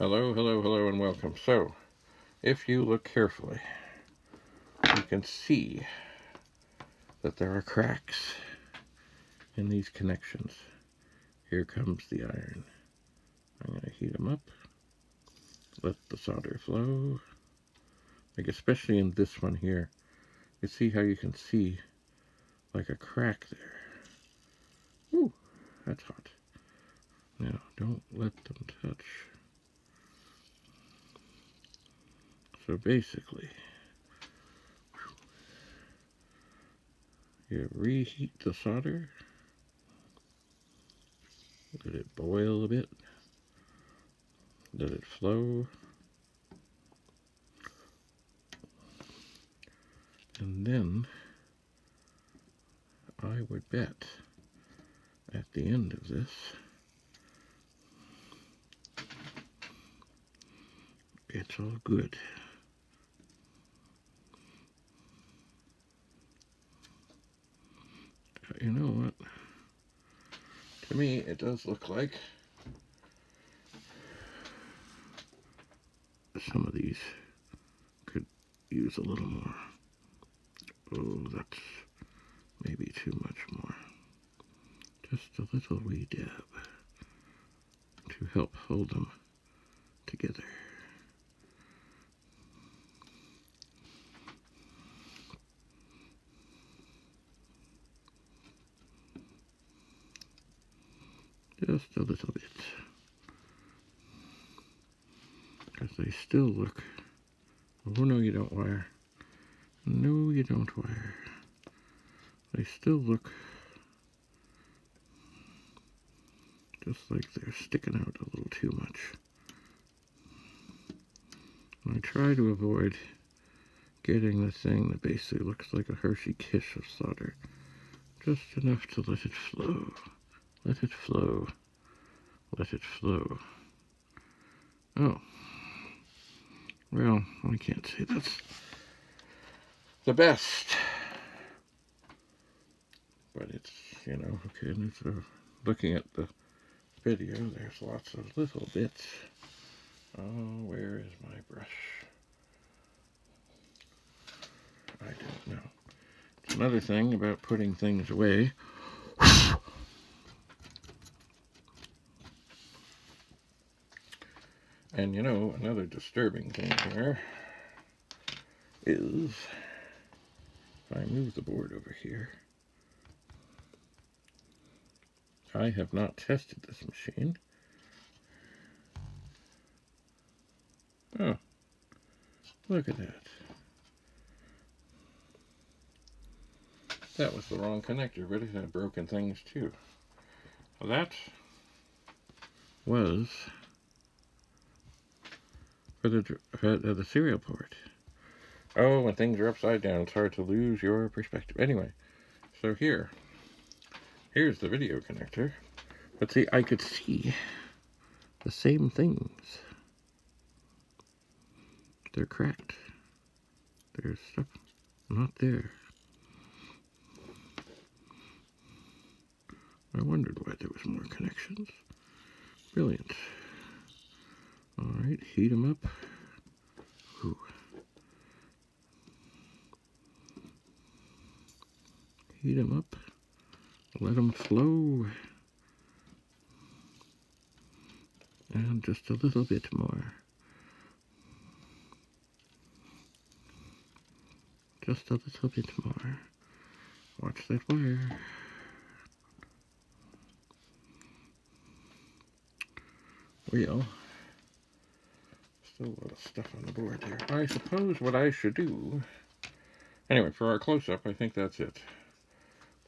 Hello, hello, hello, and welcome. So, if you look carefully, you can see that there are cracks in these connections. Here comes the iron. I'm going to heat them up, let the solder flow, like especially in this one here. You see how you can see like a crack there. Ooh, that's hot. Now, don't let them touch. So basically, you reheat the solder, let it boil a bit, let it flow, and then I would bet at the end of this it's all good. You know what? To me, it does look like some of these could use a little more. Oh, that's maybe too much more. Just a little wee dab to help hold them together. Just a little bit. Because they still look... Oh, no, you don't wire. No, you don't wire. They still look just like they're sticking out a little too much. And I try to avoid getting the thing that basically looks like a Hershey Kiss of solder. Just enough to let it flow. Let it flow. Let it flow. Oh. Well, I can't say that's the best. But it's, you know, okay, and it's, looking at the video, there's lots of little bits. Oh, where is my brush? I don't know. It's another thing about putting things away. And you know, another disturbing thing here is if I move the board over here, I have not tested this machine. Oh, look at that. That was the wrong connector, but it had broken things too. Well, that was for the serial port. Oh, when things are upside down, it's hard to lose your perspective. Anyway, so here's the video connector. But see, I could see the same things. They're cracked. There's stuff not there. I wondered why there was more connections. Brilliant. Alright, heat them up. Ooh. Heat them up. Let them flow. And just a little bit more. Just a little bit more. Watch that wire. Well, still a lot of stuff on the board here. I suppose what I should do... Anyway, for our close-up, I think that's it.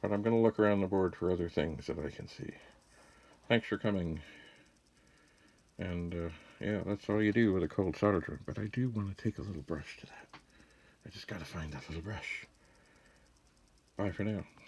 But I'm going to look around the board for other things that I can see. Thanks for coming. And, yeah, that's all you do with a cold solder drum. But I do want to take a little brush to that. I just got to find that little brush. Bye for now.